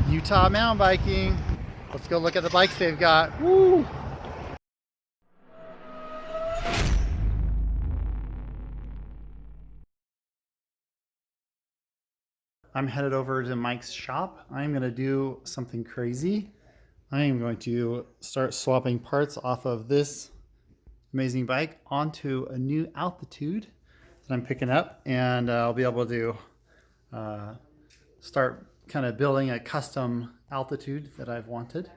Utah mountain biking. Let's go look at the bikes they've got. Woo! I'm headed over to Mike's shop. I'm gonna do something crazy. I am going to start swapping parts off of this amazing bike onto a new Altitude that I'm picking up, and I'll be able to start kind of building a custom Altitude that I've wanted,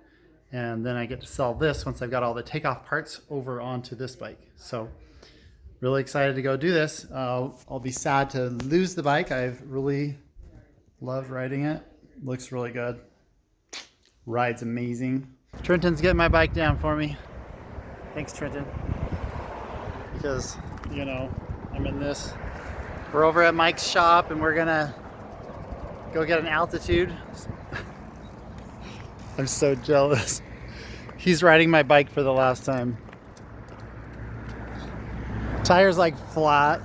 and then I get to sell this once I've got all the takeoff parts over onto this bike. So really excited to go do this. I'll be sad to lose the bike. I've really loved riding it. Looks really good. Rides amazing. Trenton's getting my bike down for me. Thanks, Trenton. Because, you know, I'm in this. We're over at Mike's shop and we're gonna go get an Altitude. I'm so jealous. He's riding my bike for the last time. Tire's like flat.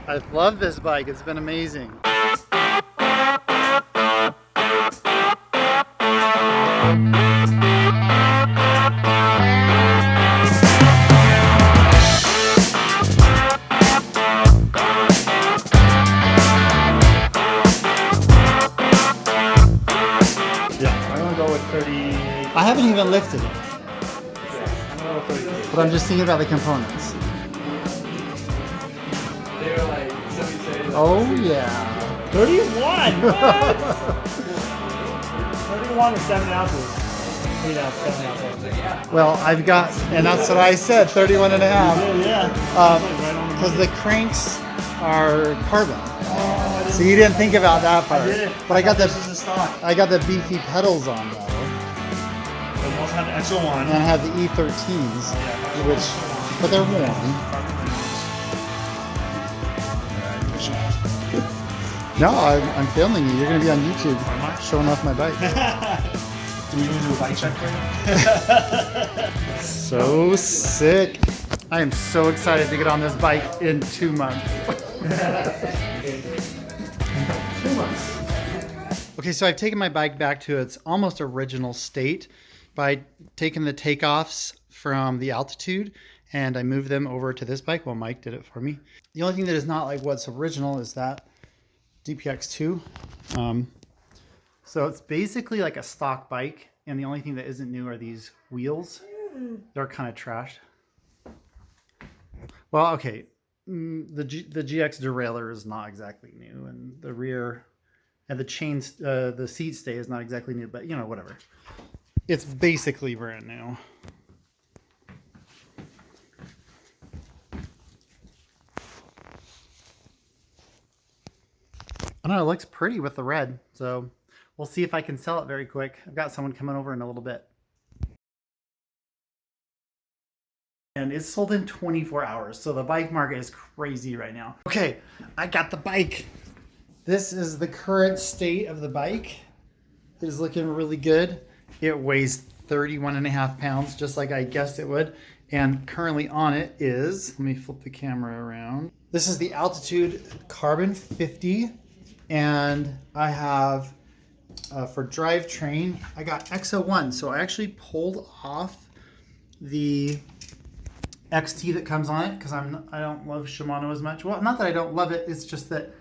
I love this bike. It's been amazing. Yeah, I'm gonna go with 30. I haven't even lifted it. Yeah, I'm gonna go 30. But I'm just thinking about the components. They're like, somebody said, Oh yeah. 31? What? 31 or 7 ounces. 7 ounces. Well, I've got, and that's what I said, 31 and a half. Yeah. Because the cranks are carbon. So you didn't think about that part. I did. But I got this is a stock. I got the beefy pedals on though. But you also have the extra one. And I have the E13s, which, but they're worn. No, I'm filming you. You're going to be on YouTube showing off my bike. Do we need to do a bike check for you? So sick. I am so excited to get on this bike in 2 months. 2 months. Okay, so I've taken my bike back to its almost original state by taking the takeoffs from the Altitude and I moved them over to this bike. Well, Mike did it for me. The only thing that is not like what's original is that DPX2. So it's basically like a stock bike, and the only thing that isn't new are these wheels. They're kind of trashed. Well, okay, the GX derailleur is not exactly new, and the rear and the chains, the seat stay is not exactly new, but you know, whatever. It's basically brand new. I don't know, it looks pretty with the red, so we'll see if I can sell it very quick. I've got someone coming over in a little bit. And it's sold in 24 hours, so the bike market is crazy right now. Okay, I got the bike. This is the current state of the bike. It is looking really good. It weighs 31 and a half pounds, just like I guessed it would. And currently on it is, let me flip the camera around. This is the Altitude Carbon 50. And I have, for drivetrain, I got XO1. So I actually pulled off the XT that comes on it because I don't love Shimano as much. Well, not that I don't love it. It's just that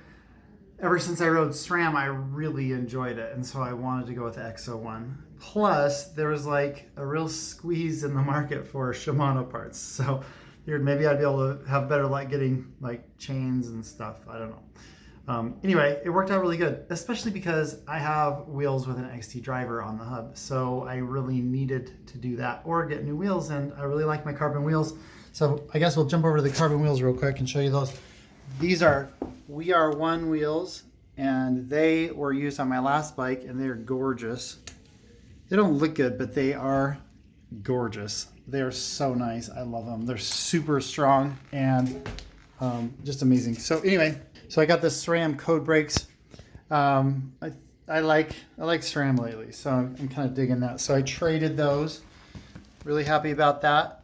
ever since I rode SRAM, I really enjoyed it. And so I wanted to go with the XO1. Plus, there was like a real squeeze in the market for Shimano parts. So figured maybe I'd be able to have better luck getting like chains and stuff. I don't know. Anyway, it worked out really good, especially because I have wheels with an XT driver on the hub. So I really needed to do that or get new wheels, and I really like my carbon wheels. So I guess we'll jump over to the carbon wheels real quick and show you those. These are WeAre1 wheels, and they were used on my last bike, and they're gorgeous. They don't look good, but they are gorgeous. They are so nice. I love them. They're super strong and just amazing. So anyway, so I got the SRAM code brakes. I like SRAM lately, so I'm kind of digging that. So I traded those. Really happy about that.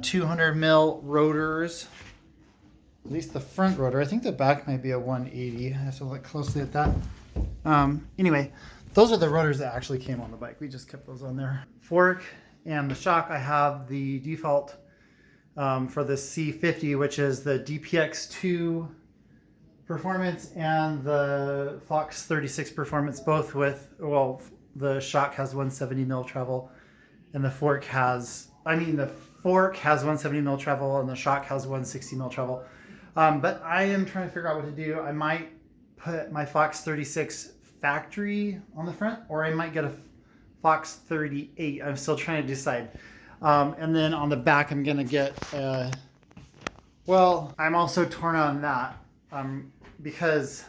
200 mil rotors. At least the front rotor. I think the back might be a 180. I have to look closely at that. Anyway, those are the rotors that actually came on the bike. We just kept those on there. Fork and the shock, I have the default for the C50, which is the DPX2 Performance and the Fox 36 Performance, both with, well, the shock has 170 mil travel and the fork has 170 mil travel and the shock has 160 mil travel. But I am trying to figure out what to do. I might put my Fox 36 factory on the front, or I might get a Fox 38. I'm still trying to decide. And then on the back, I'm going to get, well, I'm also torn on that because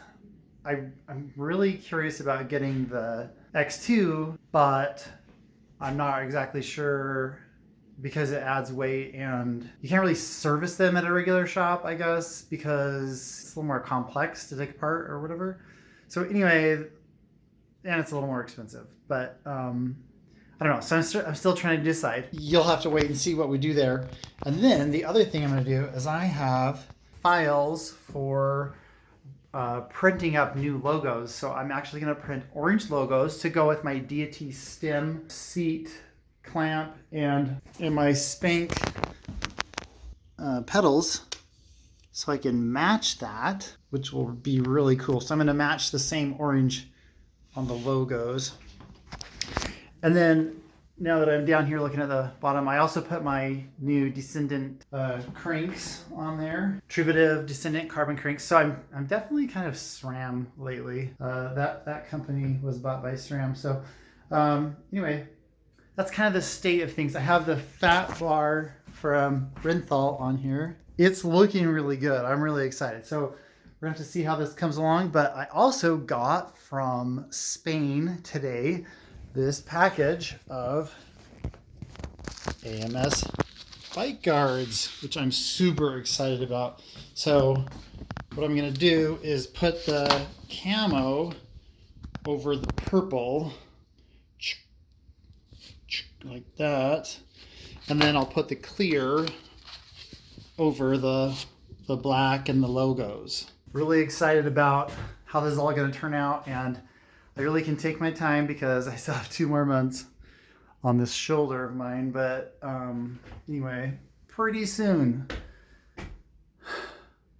I'm really curious about getting the X2, but I'm not exactly sure because it adds weight and you can't really service them at a regular shop, I guess, because it's a little more complex to take apart or whatever. So anyway, and it's a little more expensive, but I don't know. So I'm still trying to decide. You'll have to wait and see what we do there. And then the other thing I'm going to do is I have files for printing up new logos. So I'm actually going to print orange logos to go with my Deity stem, seat, clamp, and my Spank pedals, so I can match that, which will be really cool. So I'm going to match the same orange on the logos. And then now that I'm down here looking at the bottom, I also put my new Descendant cranks on there. Truvative Descendant carbon cranks. So I'm definitely kind of SRAM lately. That company was bought by SRAM. So anyway, that's kind of the state of things. I have the fat bar from Renthal on here. It's looking really good. I'm really excited. So we're going to have to see how this comes along. But I also got from Spain today this package of AMS bike guards, which I'm super excited about. So what I'm going to do is put the camo over the purple like that, and then I'll put the clear over the black and the logos. Really excited about how this is all going to turn out, and I really can take my time because I still have 2 more months on this shoulder of mine. But anyway, pretty soon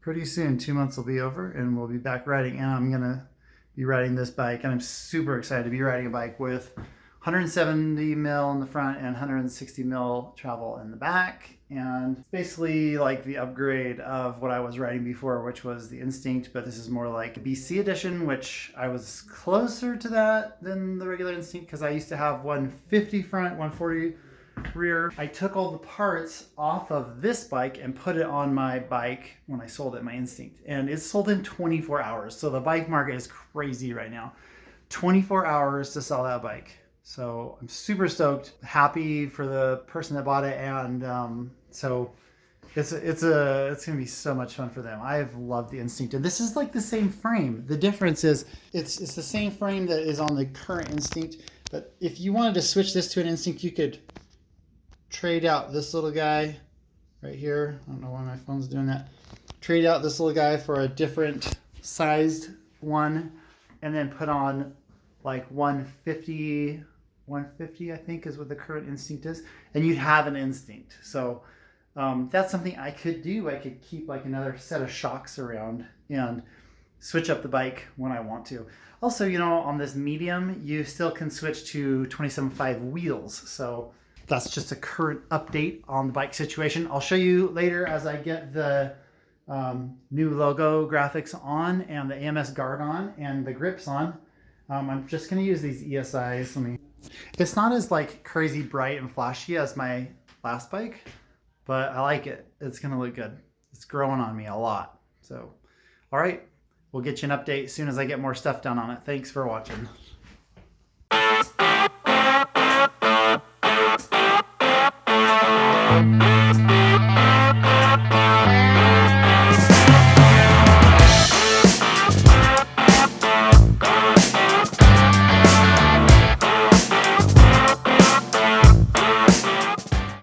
2 months will be over and we'll be back riding, and I'm gonna be riding this bike, and I'm super excited to be riding a bike with 170 mil in the front and 160 mil travel in the back. And it's basically like the upgrade of what I was riding before, which was the Instinct, but this is more like BC edition, which I was closer to that than the regular Instinct because I used to have 150 front, 140 rear. I took all the parts off of this bike and put it on my bike when I sold it, my Instinct, and it's sold in 24 hours. So the bike market is crazy right now. 24 hours to sell that bike. So I'm super stoked, happy for the person that bought it, and so it's gonna be so much fun for them. I've loved the Instinct, and this is like the same frame. The difference is it's the same frame that is on the current Instinct, but if you wanted to switch this to an Instinct, you could trade out this little guy right here. I don't know why my phone's doing that. Trade out this little guy for a different sized one, and then put on like 150 I think is what the current Instinct is, and you'd have an Instinct. So that's something I could do. I could keep like another set of shocks around and switch up the bike when I want to. Also, you know, on this medium, you still can switch to 27.5 wheels. So that's just a current update on the bike situation. I'll show you later as I get the new logo graphics on and the AMS guard on and the grips on. I'm just going to use these ESIs. It's not as like crazy bright and flashy as my last bike, but I like it. It's going to look good. It's growing on me a lot. So, all right, we'll get you an update as soon as I get more stuff done on it. Thanks for watching.